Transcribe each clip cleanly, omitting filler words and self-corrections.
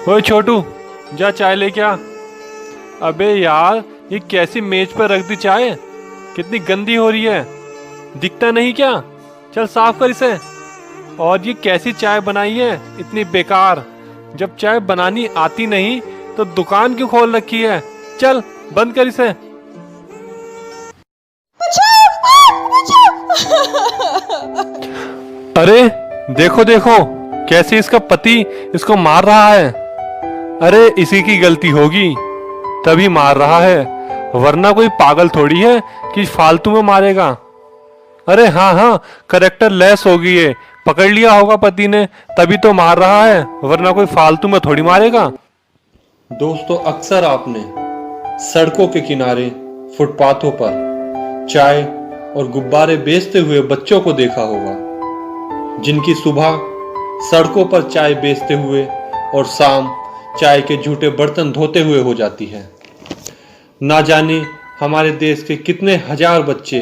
ओए छोटू, जा चाय लेके आ। अबे यार, ये कैसी मेज पर रख दी चाय, कितनी गंदी हो रही है, दिखता नहीं क्या? चल साफ कर इसे। और ये कैसी चाय बनाई है, इतनी बेकार। जब चाय बनानी आती नहीं तो दुकान क्यों खोल रखी है? चल बंद कर इसे। अरे देखो देखो, कैसे इसका पति इसको मार रहा है। अरे इसी की गलती होगी तभी मार रहा है, वरना कोई पागल थोड़ी है कि फालतू में मारेगा। अरे हाँ हाँ, करेक्टर लेस होगी, ये पकड़ लिया होगा पति ने, तभी तो मार रहा है, वरना कोई फालतू में थोड़ी मारेगा। दोस्तों, अक्सर आपने सड़कों के किनारे फुटपाथों पर चाय और गुब्बारे बेचते हुए बच्चों को देखा होगा, जिनकी सुबह सड़कों पर चाय बेचते हुए और शाम चाय के झूठे बर्तन धोते हुए हो जाती है। ना जाने हमारे देश के कितने हजार बच्चे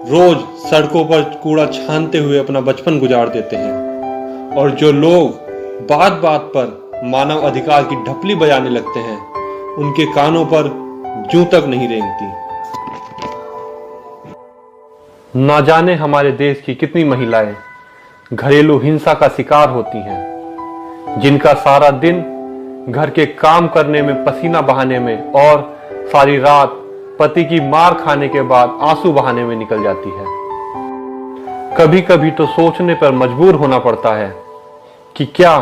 रोज सड़कों पर कूड़ा छानते हुए अपना बचपन गुजार देते हैं, और जो लोग बात बात पर मानव अधिकार की ढपली बजाने लगते हैं, उनके कानों पर जूं तक नहीं रेंगती। ना जाने हमारे देश की कितनी महिलाएं घरेलू हिंसा का शिकार होती हैं, जिनका सारा दिन घर के काम करने में, पसीना बहाने में और सारी रात पति की मार खाने के बाद आंसू बहाने में निकल जाती है। कभी कभी तो सोचने पर मजबूर होना पड़ता है कि क्या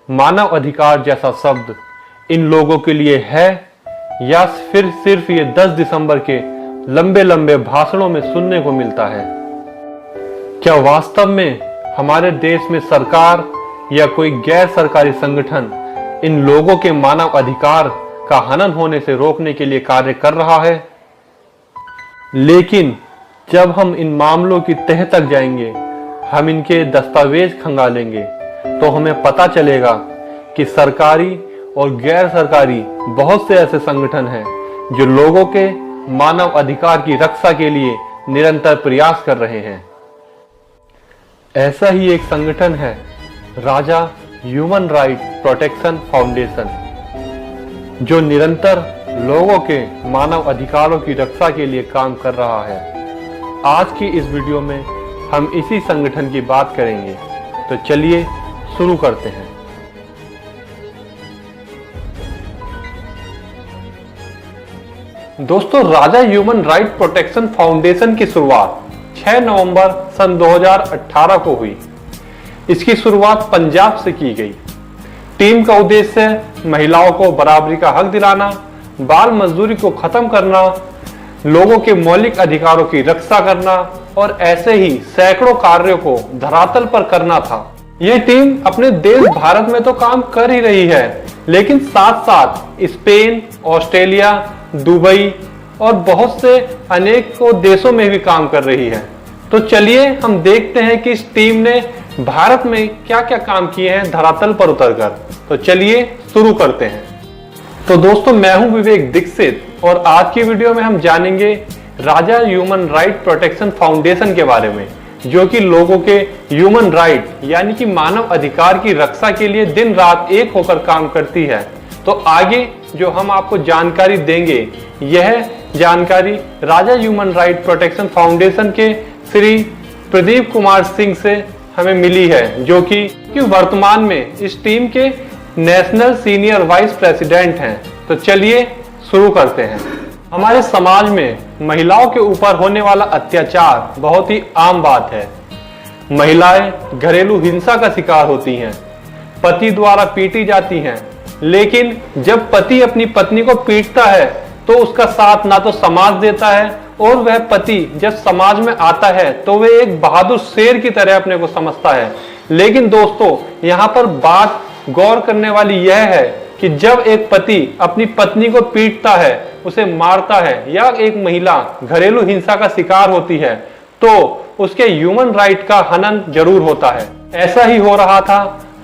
मानव अधिकार जैसा शब्द इन लोगों के लिए है, या फिर सिर्फ ये 10 दिसंबर के लंबे लंबे भाषणों में सुनने को मिलता है। क्या वास्तव में हमारे देश में सरकार या कोई गैर सरकारी संगठन इन लोगों के मानव अधिकार का हनन होने से रोकने के लिए कार्य कर रहा है? लेकिन जब हम इन मामलों की तह तक जाएंगे, हम इनके दस्तावेज खंगालेंगे, तो हमें पता चलेगा कि सरकारी और गैर सरकारी बहुत से ऐसे संगठन हैं जो लोगों के मानव अधिकार की रक्षा के लिए निरंतर प्रयास कर रहे हैं। ऐसा ही एक संगठन है राजा ह्यूमन राइट प्रोटेक्शन फाउंडेशन, जो निरंतर लोगों के मानव अधिकारों की रक्षा के लिए काम कर रहा है। आज की इस वीडियो में हम इसी संगठन की बात करेंगे, तो चलिए शुरू करते हैं। दोस्तों, राजा ह्यूमन राइट प्रोटेक्शन फाउंडेशन की शुरुआत 6 नवंबर सन 2018 को हुई। इसकी शुरुआत पंजाब से की गई। टीम का उद्देश्य महिलाओं को बराबरी का हक दिलाना, बाल मजदूरी को खत्म करना, लोगों के मौलिक अधिकारों की रक्षा करना और ऐसे ही सैकड़ों कार्यों को धरातल पर करना था। यह टीम अपने देश भारत में तो काम कर ही रही है, लेकिन साथ साथ स्पेन, ऑस्ट्रेलिया, दुबई और बहुत से अनेकों देशों में भी काम कर रही है। तो चलिए हम देखते हैं कि इस टीम ने भारत में क्या क्या काम किए हैं धरातल पर उतरकर। तो चलिए शुरू करते हैं। तो दोस्तों, मैं हूं विवेक दीक्षित और आज की वीडियो में हम जानेंगे राजा ह्यूमन राइट प्रोटेक्शन फाउंडेशन के बारे में, जो कि लोगों के ह्यूमन राइट यानी कि मानव अधिकार की रक्षा के लिए दिन रात एक होकर काम करती है। तो आगे जो हम आपको जानकारी देंगे, यह जानकारी राजा ह्यूमन राइट प्रोटेक्शन फाउंडेशन के श्री प्रदीप कुमार सिंह से हमें मिली है, जो कि वर्तमान में इस टीम के नेशनल सीनियर वाइस प्रेसिडेंट हैं। तो चलिए शुरू करते हैं। हमारे समाज में महिलाओं के ऊपर होने वाला अत्याचार बहुत ही आम बात है। महिलाएं घरेलू हिंसा का शिकार होती हैं, पति द्वारा पीटी जाती हैं, लेकिन जब पति अपनी पत्नी को पीटता है तो उसका साथ ना तो समाज देता है, और वह पति जब समाज में आता है तो वह एक बहादुर शेर की तरह अपने को समझता है। लेकिन दोस्तों, यहाँ पर बात गौर करने वाली यह है कि जब एक पति अपनी पत्नी को पीटता है, उसे मारता है, या एक महिला घरेलू हिंसा का शिकार होती है, तो उसके ह्यूमन राइट का हनन जरूर होता है। ऐसा ही हो रहा था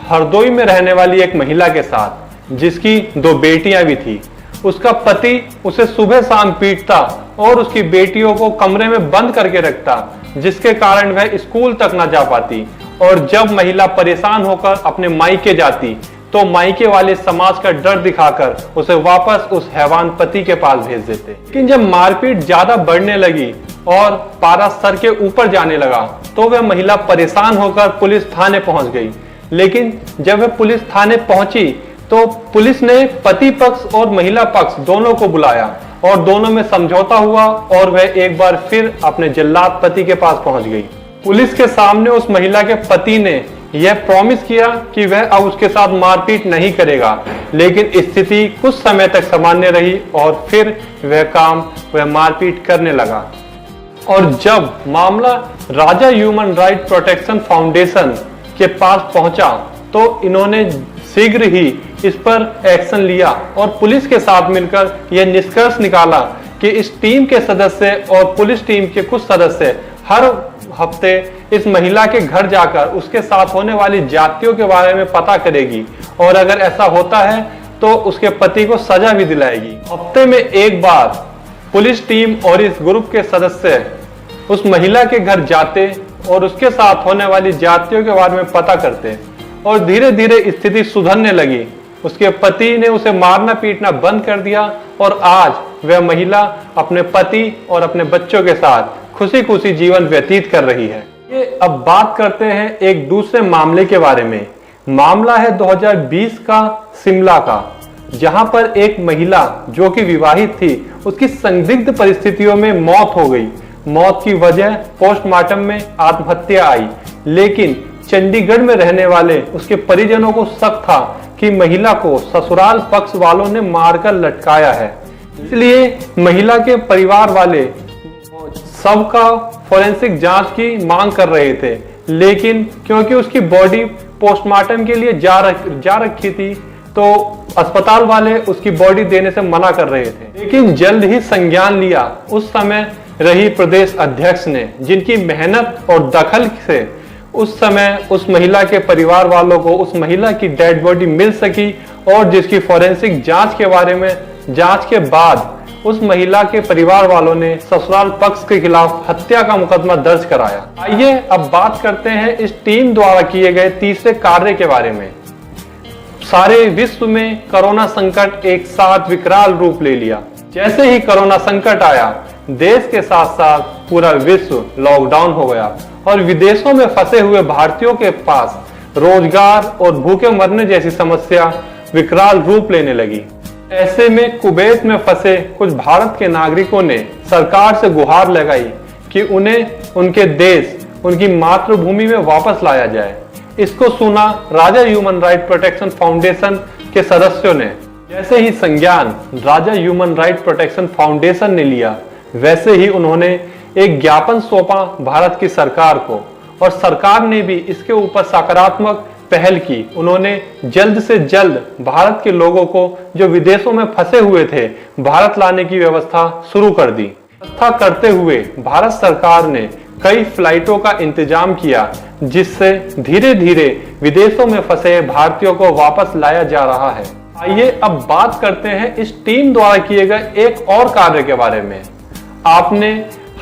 हरदोई में रहने वाली एक महिला के साथ, जिसकी 2 बेटियां भी थी। उसका पति उसे सुबह शाम पीटता और उसकी बेटियों को कमरे में बंद करके रखता, जिसके कारण वह स्कूल तक ना जा पाती। और जब महिला परेशान होकर अपने मायके जाती, तो मायके वाले समाज का डर दिखाकर उसे वापस उस हैवान पति के पास भेज देते। लेकिन जब मारपीट ज्यादा बढ़ने लगी और पारा सर के ऊपर जाने लगा तो वह महिला परेशान होकर पुलिस थाने पहुंच गई। लेकिन जब वह पुलिस थाने पहुंची तो पुलिस ने पति पक्ष और महिला पक्ष दोनों को बुलाया और दोनों में समझौता हुआ और वह एक बार फिर अपने जल्लाद पति के पास पहुंच गई। पुलिस के सामने उस महिला के पति ने यह प्रॉमिस किया कि वह अब उसके साथ मारपीट नहीं करेगा, लेकिन स्थिति कुछ समय तक सामान्य रही और फिर वह मारपीट करने लगा। और जब मामला राजा ह्यूमन राइट प्रोटेक्शन फाउंडेशन के पास पहुंचा तो इन्होंने शीघ्र ही इस पर एक्शन लिया और पुलिस के साथ मिलकर यह निष्कर्ष निकाला कि इस टीम के सदस्य और पुलिस टीम के कुछ सदस्य हर हफ्ते इस महिला के घर जाकर उसके साथ होने वाली जातियों के बारे में पता करेगी और अगर ऐसा होता है तो उसके पति को सजा भी दिलाएगी। हफ्ते में एक बार पुलिस टीम और इस ग्रुप के सदस्य उस महिला के घर जाते और उसके साथ होने वाली जातियों के बारे में पता करते और धीरे धीरे स्थिति सुधरने लगी। उसके पति ने उसे मारना पीटना बंद कर दिया और आज वह महिला अपने पति और अपने बच्चों के साथ खुशी खुशी जीवन व्यतीत कर रही है। ये अब बात करते हैं एक दूसरे मामले के बारे में। मामला है 2020 का शिमला का, जहां पर एक महिला जो कि विवाहित थी उसकी संदिग्ध परिस्थितियों में मौत हो गई। मौत की वजह पोस्टमार्टम में आत्महत्या आई, लेकिन चंडीगढ़ में रहने वाले उसके परिजनों को शक था कि महिला को ससुराल पक्ष वालों ने मारकर लटकाया है। इसलिए महिला के परिवार वाले सबका फोरेंसिक जांच की मांग कर रहे थे, लेकिन क्योंकि उसकी बॉडी पोस्टमार्टम के लिए जा रखी थी तो अस्पताल वाले उसकी बॉडी देने से मना कर रहे थे। लेकिन जल्द ही संज्ञान लिया उस समय रही प्रदेश अध्यक्ष ने, जिनकी मेहनत और दखल से उस समय उस महिला के परिवार वालों को उस महिला की डेड बॉडी मिल सकी और जिसकी फोरेंसिक जांच के बारे में जांच के बाद उस महिला के परिवार वालों ने ससुराल पक्ष के खिलाफ हत्या का मुकदमा दर्ज कराया। आइए अब बात करते हैं इस टीम द्वारा किए गए तीसरे कार्य के बारे में। सारे विश्व में कोरोना संकट एक साथ विकराल रूप ले लिया। जैसे ही कोरोना संकट आया, देश के साथ साथ पूरा विश्व लॉकडाउन हो गया और विदेशों में फंसे हुए भारतीयों के पास रोजगार और भूखे मरने जैसी समस्या विकराल रूप लेने लगी। ऐसे में कुवैत में फंसे कुछ भारत के नागरिकों ने सरकार से गुहार लगाई कि उन्हें उनके देश, उनकी मातृभूमि में वापस लाया जाए। इसको सुना राजा ह्यूमन राइट प्रोटेक्शन फाउंडेशन के सदस्यों ने। जैसे ही संज्ञान राजा ह्यूमन राइट प्रोटेक्शन फाउंडेशन ने लिया, वैसे ही उन्होंने एक ज्ञापन सौंपा भारत की सरकार को और सरकार ने भी इसके ऊपर सकारात्मक पहल की। उन्होंने जल्द से जल्द भारत के लोगों को जो विदेशों में फंसे हुए थे भारत लाने की व्यवस्था शुरू कर दी। व्यवस्था करते हुए भारत सरकार ने कई फ्लाइटों का इंतजाम किया, जिससे धीरे धीरे विदेशों में फंसे भारतीयों को वापस लाया जा रहा है। आइए अब बात करते हैं इस टीम द्वारा किए गए एक और कार्य के बारे में। आपने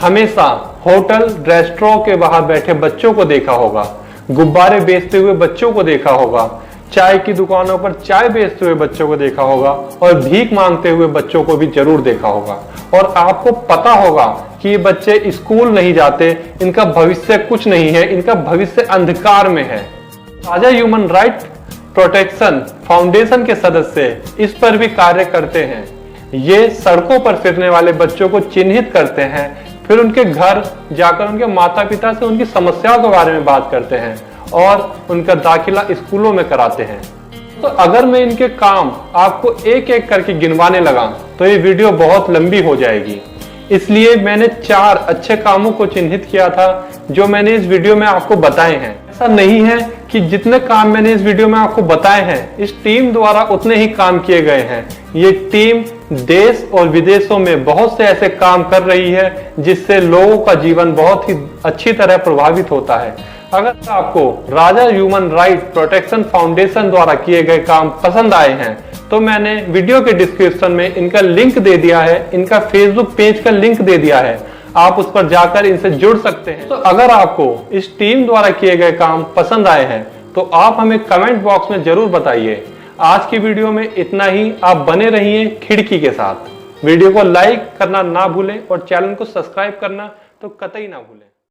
हमेशा होटल रेस्टोरेंट के बाहर बैठे बच्चों को देखा होगा, गुब्बारे बेचते हुए बच्चों को देखा होगा, चाय की दुकानों पर चाय बेचते हुए बच्चों को देखा होगा और भीख मांगते हुए बच्चों को भी जरूर देखा होगा। और आपको पता होगा कि ये बच्चे स्कूल नहीं जाते, इनका भविष्य कुछ नहीं है, इनका भविष्य अंधकार में है। राजा ह्यूमन राइट प्रोटेक्शन फाउंडेशन के सदस्य इस पर भी कार्य करते हैं। ये सड़कों पर फिरने वाले बच्चों को चिन्हित करते हैं, फिर उनके घर जाकर उनके माता पिता से उनकी समस्याओं के बारे में बात करते हैं और उनका दाखिला स्कूलों में कराते हैं। तो अगर मैं इनके काम आपको एक एक करके गिनवाने लगा तो ये वीडियो बहुत लंबी हो जाएगी। इसलिए मैंने 4 अच्छे कामों को चिन्हित किया था जो मैंने इस वीडियो में आपको बताए हैं। ऐसा नहीं है कि जितने काम मैंने इस वीडियो में आपको बताए हैं इस टीम द्वारा उतने ही काम किए गए हैं। ये टीम देश और विदेशों में बहुत से ऐसे काम कर रही है जिससे लोगों का जीवन बहुत ही अच्छी तरह प्रभावित होता है। अगर आपको राजा ह्यूमन राइट प्रोटेक्शन फाउंडेशन द्वारा किए गए काम पसंद आए हैं तो मैंने वीडियो के डिस्क्रिप्शन में इनका लिंक दे दिया है, इनका फेसबुक पेज का लिंक दे दिया है, आप उस पर जाकर इनसे जुड़ सकते हैं। तो अगर आपको इस टीम द्वारा किए गए काम पसंद आए हैं तो आप हमें कमेंट बॉक्स में जरूर बताइए। आज की वीडियो में इतना ही। आप बने रहिए खिड़की के साथ। वीडियो को लाइक करना ना भूलें और चैनल को सब्सक्राइब करना तो कतई ना भूलें।